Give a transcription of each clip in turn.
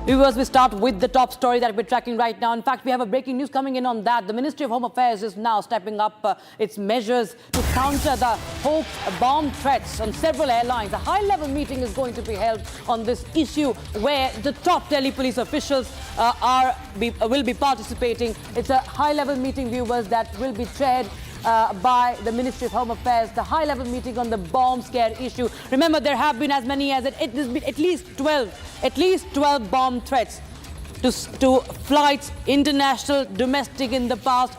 Viewers, we start with the top story that we're tracking right now. In fact, we have a breaking news coming in on that. The Ministry of Home Affairs is now stepping up its measures to counter the hoax bomb threats on several airlines. A high-level meeting is going to be held on this issue where the top Delhi police officials will be participating. It's a high-level meeting, viewers, that will be chaired by the Ministry of Home Affairs, the high-level meeting on the bomb scare issue. Remember, there have been as many as at least 12 bomb threats to flights, international, domestic, in the past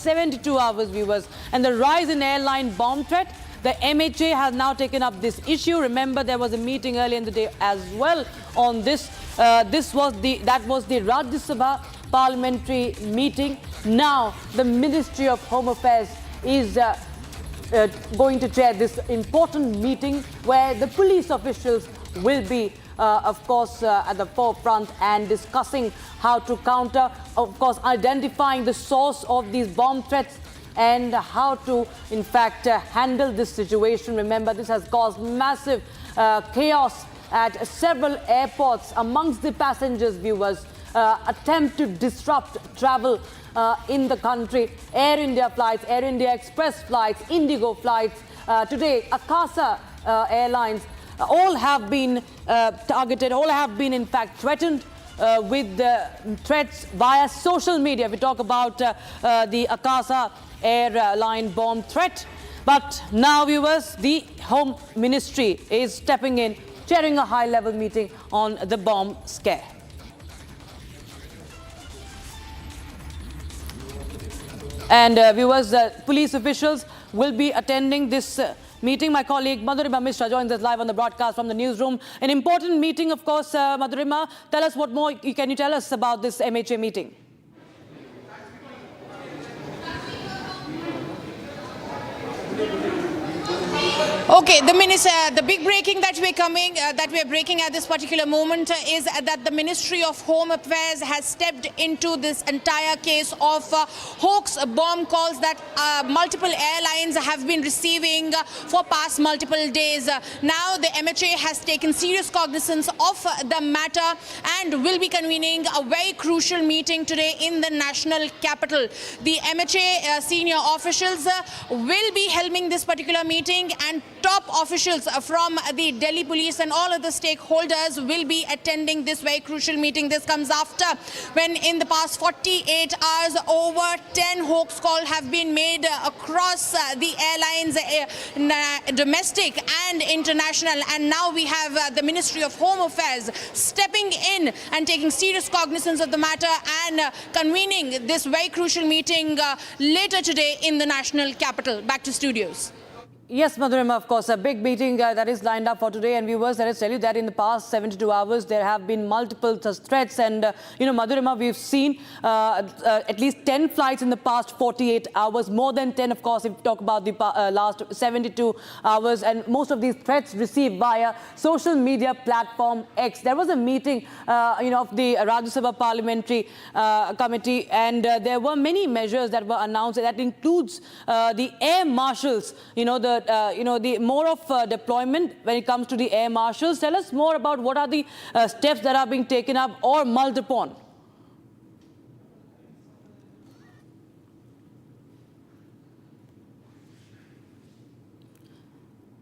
72 hours, viewers. And the rise in airline bomb threat, the MHA has now taken up this issue. Remember, there was a meeting earlier in the day as well on this. That was the Rajya Sabha parliamentary meeting. Now, the Ministry of Home Affairs is going to chair this important meeting where the police officials will be, of course, at the forefront and discussing how to counter, of course, identifying the source of these bomb threats and how to, in fact, handle this situation. Remember, this has caused massive chaos at several airports amongst the passengers, viewers. Attempt to disrupt travel in the country. Air India flights, Air India Express flights, IndiGo flights, today Akasa Airlines, all have bine targeted, all have been in fact threatened with threats via social media. We talk about the Akasa Airline bomb threat. But now, viewers, the Home Ministry is stepping in, chairing a high-level meeting on the bomb scare. And viewers, police officials will be attending this meeting. My colleague Madhurima Mishra joins us live on the broadcast from the newsroom. An important meeting, of course. Madhurima, tell us what more can you tell us about this MHA meeting? Okay, the big breaking that we are breaking at this particular moment is that the Ministry of Home Affairs has stepped into this entire case of hoax bomb calls that multiple airlines have been receiving for past multiple days. Now the MHA has taken serious cognizance of the matter and will be convening a very crucial meeting today in the national capital. The MHA senior officials will be helming this particular meeting, and top officials from the Delhi police and all other stakeholders will be attending this very crucial meeting. This comes after when in the past 48 hours, over 10 hoax calls have been made across the airlines, domestic and international. And now we have the Ministry of Home Affairs stepping in and taking serious cognizance of the matter and convening this very crucial meeting later today in the national capital. Back to studios. Yes, Madhurima, of course, a big meeting that is lined up for today. And viewers, let us tell you that in the past 72 hours, there have been multiple threats. And, Madhurima, we've seen at least 10 flights in the past 48 hours, more than 10, of course, if we talk about the last 72 hours. And most of these threats received via social media platform X. There was a meeting, of the Rajya Sabha parliamentary committee, and there were many measures that were announced. That includes the air marshals, the more of deployment when it comes to the air marshals. Tell us more about what are the steps that are being taken up or mulled upon.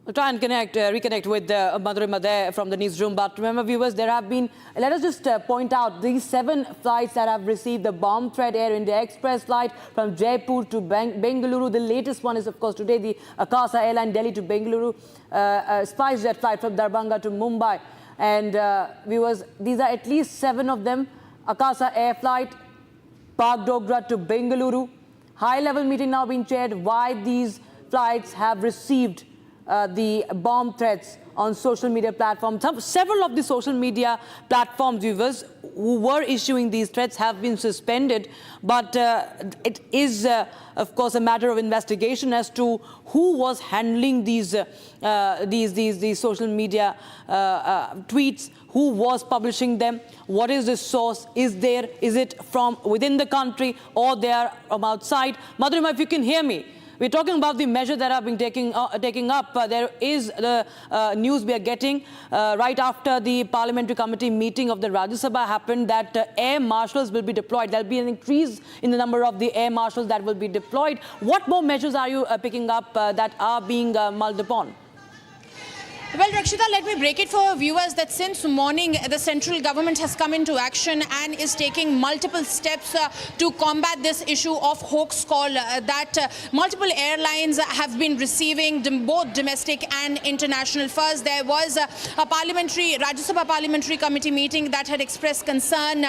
We'll try and reconnect with Madhurima there from the newsroom. But remember, viewers, there have been, let us just point out these 7 flights that have received the bomb threat. Air India Express flight from Jaipur to Bengaluru. The latest one is, of course, today the Akasa Airline Delhi to Bengaluru. SpiceJet flight from Darbhanga to Mumbai. And viewers, these are at least 7 of them. Akasa Air flight, Park Dogra to Bengaluru. High-level meeting now being chaired why these flights have received the bomb threats on social media platforms. Several of the social media platforms, viewers, who were issuing these threats have been suspended. But it is, of course, a matter of investigation as to who was handling these social media tweets, who was publishing them, what is the source, is it from within the country or they are from outside. Madhurima, if you can hear me. we're talking about the measures that are being taking up. There is the news we are getting right after the parliamentary committee meeting of the Rajya Sabha happened that air marshals will be deployed. There'll be an increase in the number of the air marshals that will be deployed. What more measures are you picking up that are being mulled upon? Well, Rakshita, let me break it for our viewers that since morning, the central government has come into action and is taking multiple steps to combat this issue of hoax call that multiple airlines have been receiving, both domestic and international. First, there was a Rajya Sabha parliamentary committee meeting that had expressed concern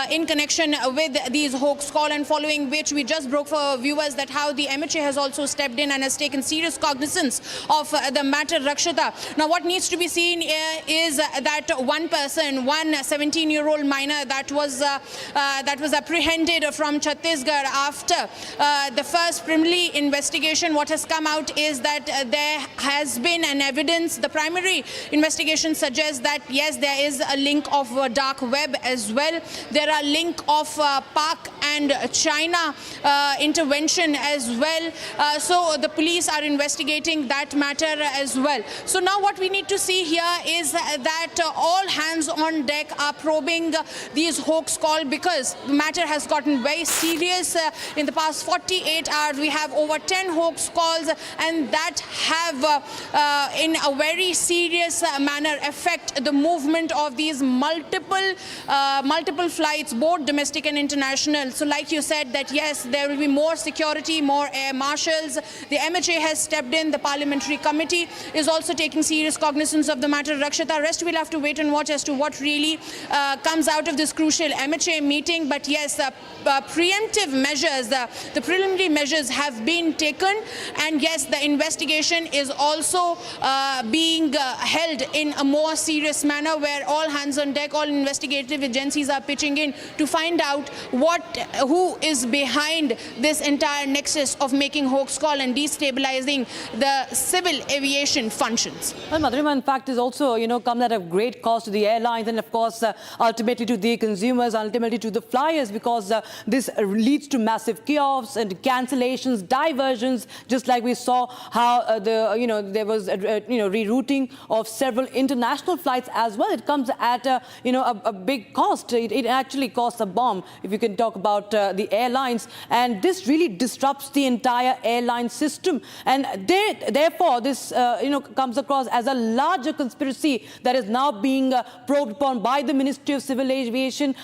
in connection with these hoax call, and following which we just broke for our viewers that how the MHA has also stepped in and has taken serious cognizance of the matter, Rakshita. Now, what needs to be seen is that one person, one 17-year-old minor that was apprehended from Chhattisgarh after the first preliminary investigation. What has come out is that there has been an evidence. The primary investigation suggests that yes, there is a link of dark web as well. There are link of Pak and China intervention as well. So the police are investigating that matter as well. So now what we need to see here is that all hands on deck are probing these hoax calls, because the matter has gotten very serious. In the past 48 hours, we have over 10 hoax calls, and that have in a very serious manner affect the movement of these multiple flights, both domestic and international. So like you said that yes, there will be more security, more air marshals. The MHA has stepped in. The parliamentary committee is also taking serious cognizance of the matter. Rakshita, rest we'll have to wait and watch as to what really comes out of this crucial MHA meeting. But yes, preemptive measures, the preliminary measures have been taken, and yes, the investigation is also being held in a more serious manner, where all hands on deck, all investigative agencies are pitching in to find out who is behind this entire nexus of making hoax call and destabilizing the civil aviation functions. Well, Madhurima, in fact, is also, come at a great cost to the airlines and, of course, ultimately to the consumers, ultimately to the flyers, because this leads to massive chaos and cancellations, diversions, just like we saw how there was rerouting of several international flights as well. It comes at a big cost. It actually costs a bomb if you can talk about the airlines, and this really disrupts the entire airline system. And therefore, this comes across as a larger conspiracy that is now being probed upon by the Ministry of Civil Aviation,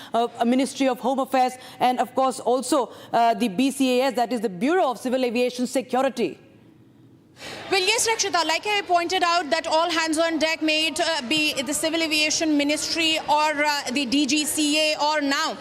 Ministry of Home Affairs, and of course also the BCAS, that is the Bureau of Civil Aviation Security. Well, yes, Rakshita, like I pointed out, that all hands on deck, may it be the Civil Aviation Ministry or the DGCA or now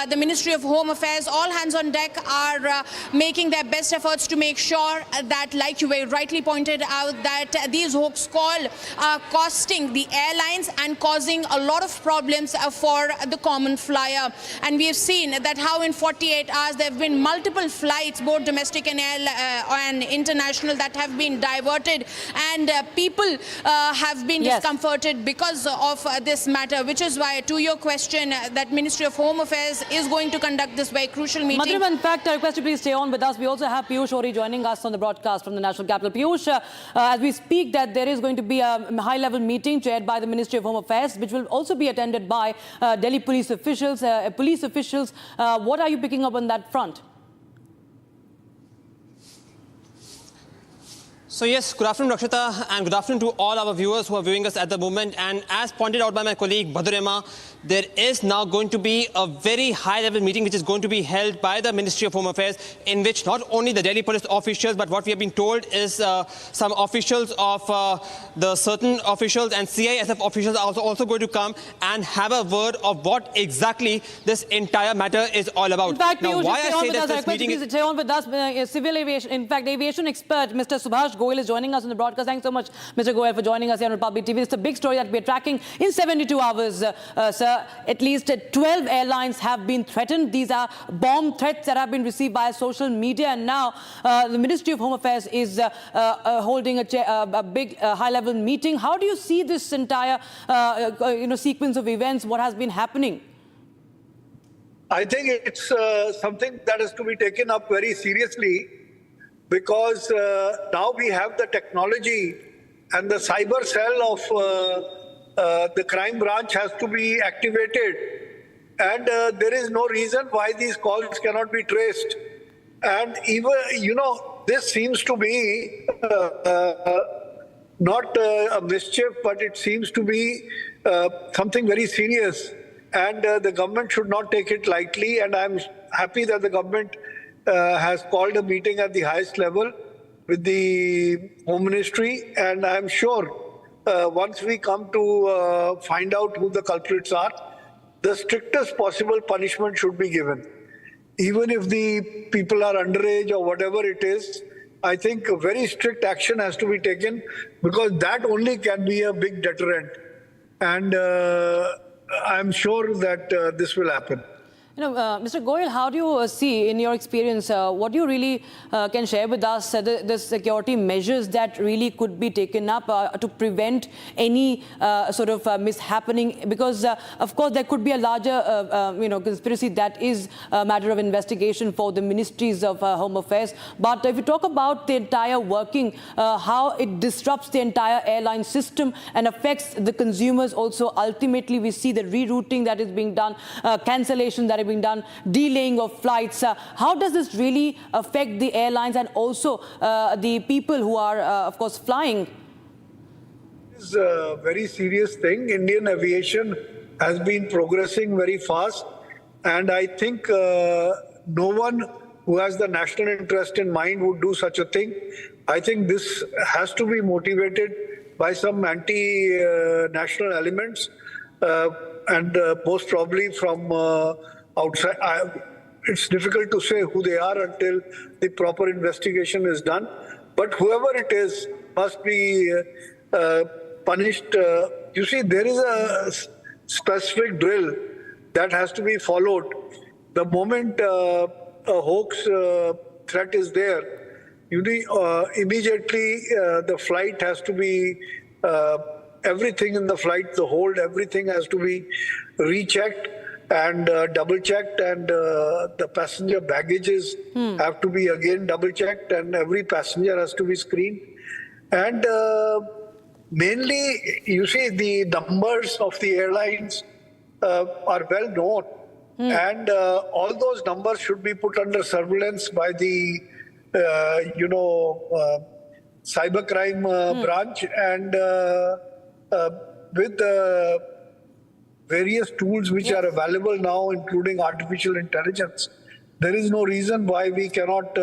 the Ministry of Home Affairs, all hands on deck are making their best efforts to make sure that, like you very rightly pointed out, that these hoax calls are costing the airlines and causing a lot of problems for the common flyer. And we have seen that how in 48 hours there have been multiple flights, both domestic and international, that have been diverted, and people have been discomforted because of this matter, which is why, to your question, that Ministry of Home Affairs is going to conduct this very crucial meeting. Madhurima, in fact, I request you please stay on with us. We also have Piyush Ori joining us on the broadcast from the National Capital. Piyush, as we speak, that there is going to be a high-level meeting chaired by the Ministry of Home Affairs, which will also be attended by Delhi police officials. What are you picking up on that front? So yes, good afternoon, Rakshita, and good afternoon to all our viewers who are viewing us at the moment. And as pointed out by my colleague Madhurima, there is now going to be a very high-level meeting which is going to be held by the Ministry of Home Affairs, in which not only the Delhi police officials, but what we have been told is some officials of the certain officials and CISF officials are also going to come and have a word of what exactly this entire matter is all about. In fact, now, Piyush, why I say that this meeting is... Stay on with us. Civil aviation, in fact, aviation expert, Mr. Subhash Goyal is joining us on the broadcast. Thanks so much, Mr. Goyal, for joining us here on Republic TV. It's a big story that we're tracking. In 72 hours, sir, at least 12 airlines have been threatened. These are bomb threats that have been received by social media. And now the Ministry of Home Affairs is holding a big high-level meeting. How do you see this entire sequence of events? What has been happening? I think it's something that is to be taken up very seriously, because now we have the technology, and the cyber cell of the crime branch has to be activated, and there is no reason why these calls cannot be traced. And even, this seems to be not a mischief, but it seems to be something very serious, and the government should not take it lightly. And I'm happy that the government has called a meeting at the highest level with the Home Ministry, and I'm sure once we come to find out who the culprits are, the strictest possible punishment should be given. Even if the people are underage or whatever it is, I think a very strict action has to be taken, because that only can be a big deterrent. And I'm sure that this will happen. Mr. Goyal, how do you see, in your experience, what you really can share with us, the security measures that really could be taken up to prevent any sort of mishappening? Because, of course, there could be a larger, conspiracy that is a matter of investigation for the ministries of Home Affairs. But if you talk about the entire working, how it disrupts the entire airline system and affects the consumers also, ultimately we see the rerouting that is being done, cancellation that being done, delaying of flights. How does this really affect the airlines and also the people who are, of course, flying? It's a very serious thing. Indian aviation has been progressing very fast, and I think no one who has the national interest in mind would do such a thing. I think this has to be motivated by some anti-national elements, and most probably from outside. It's difficult to say who they are until the proper investigation is done. But whoever it is must be punished. You see, there is a specific drill that has to be followed. The moment a hoax threat is there, immediately the flight has to be, everything in the flight, the hold, everything has to be rechecked and double-checked, and the passenger baggages have to be again double-checked, and every passenger has to be screened. And mainly, you see, the numbers of the airlines are well known, and all those numbers should be put under surveillance by the, cybercrime branch, and with the various tools which are available now, including artificial intelligence, there is no reason why we cannot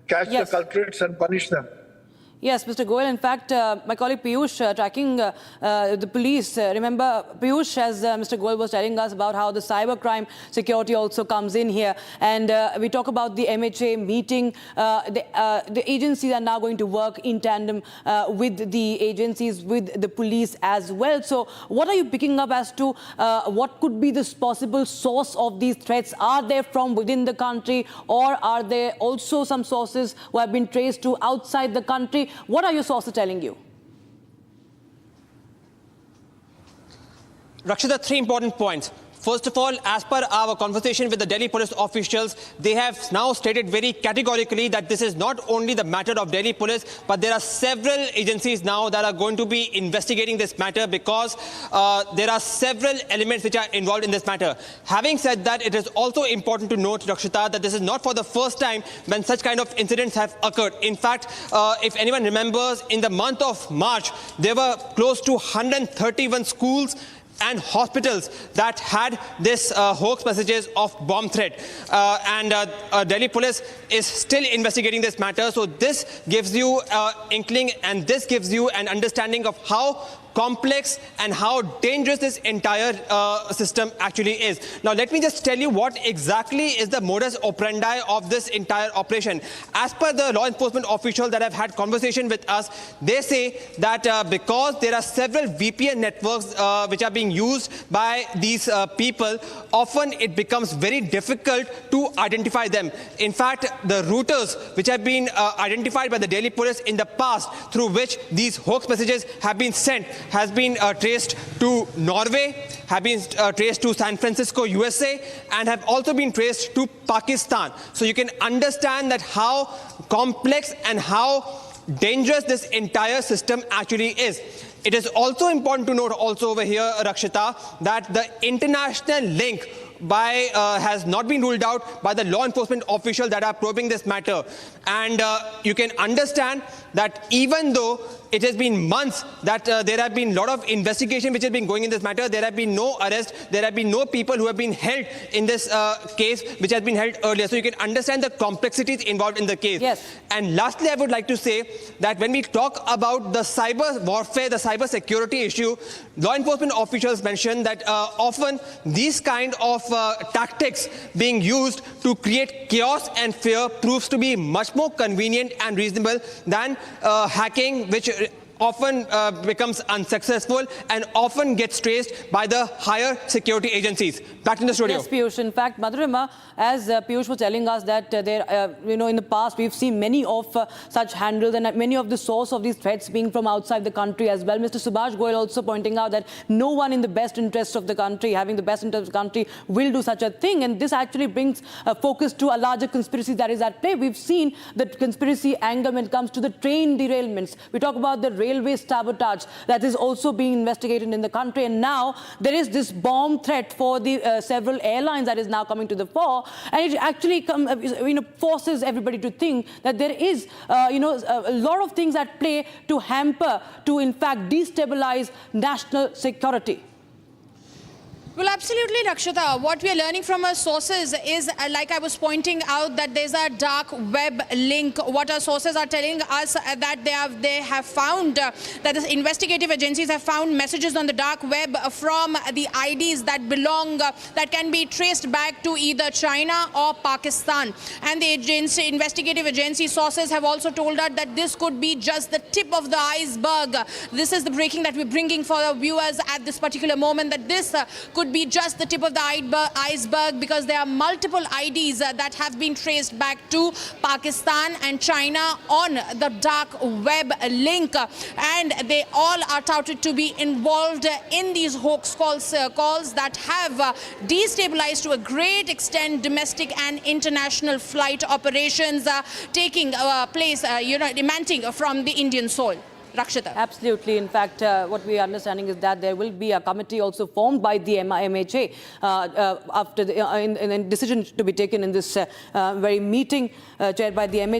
catch the culprits and punish them. Yes, Mr. Goyal. In fact, my colleague Piyush, tracking the police, remember, Piyush, as Mr. Goyal was telling us about how the cybercrime security also comes in here. And we talk about the MHA meeting. The agencies are now going to work in tandem with the agencies, with the police as well. So what are you picking up as to what could be this possible source of these threats? Are they from within the country, or are there also some sources who have been traced to outside the country? What are your sources telling you? Rakshita, three important points. First of all, as per our conversation with the Delhi police officials, they have now stated very categorically that this is not only the matter of Delhi police, but there are several agencies now that are going to be investigating this matter, because there are several elements which are involved in this matter. Having said that, it is also important to note, Rakshita, that this is not for the first time when such kind of incidents have occurred. In fact, if anyone remembers, in the month of March, there were close to 131 schools and hospitals that had this hoax messages of bomb threat. And Delhi police is still investigating this matter. So this gives you inkling, and this gives you an understanding of how complex and how dangerous this entire system actually is. Now, let me just tell you what exactly is the modus operandi of this entire operation. As per the law enforcement officials that have had conversation with us, they say that because there are several VPN networks which are being been used by these people, often it becomes very difficult to identify them. In fact, the routers which have been identified by the Delhi police in the past, through which these hoax messages have been sent, has been traced to Norway, have been traced to San Francisco, USA, and have also been traced to Pakistan. So you can understand that how complex and how dangerous this entire system actually is. It is also important to note also over here, Rakshita, that the international link has not been ruled out by the law enforcement officials that are probing this matter. And you can understand that even though it has been months that there have been a lot of investigation which has been going in this matter, there have been no arrests, there have been no people who have been held in this case which has been held earlier. So you can understand the complexities involved in the case. Yes. And lastly, I would like to say that when we talk about the cyber warfare, the cyber security issue, law enforcement officials mentioned that often these kind of tactics being used to create chaos and fear proves to be much more convenient and reasonable than hacking, which often becomes unsuccessful and often gets traced by the higher security agencies. Back in the studio. Yes, Piyush. In fact, Madhurima, as Piyush was telling us that in the past we've seen many of such handles and many of the source of these threats being from outside the country as well. Mr. Subhash Goyal also pointing out that no one in the best interest of the country, having the best interest of the country, will do such a thing. And this actually brings focus to a larger conspiracy that is at play. We've seen the conspiracy angle when it comes to the train derailments. We talk about the railway sabotage that is also being investigated in the country, and now there is this bomb threat for the several airlines that is now coming to the fore, and it actually forces everybody to think that there is a lot of things at play to hamper, to in fact destabilize national security. Well, absolutely, Rakshita. What we are learning from our sources is, like I was pointing out, that there's a dark web link. What our sources are telling us that they have found, that the investigative agencies have found messages on the dark web from the IDs that belong, that can be traced back to either China or Pakistan. And the investigative agency sources have also told us that this could be just the tip of the iceberg. This is the breaking that we're bringing for our viewers at this particular moment, that this could be just the tip of the iceberg, because there are multiple IDs that have been traced back to Pakistan and China on the dark web link, and they all are touted to be involved in these hoax calls that have destabilized to a great extent domestic and international flight operations taking place, emanating from the Indian soil. Rakshita. Absolutely. In fact, what we are understanding is that there will be a committee also formed by the MHA after the decision to be taken in this very meeting chaired by the MHA.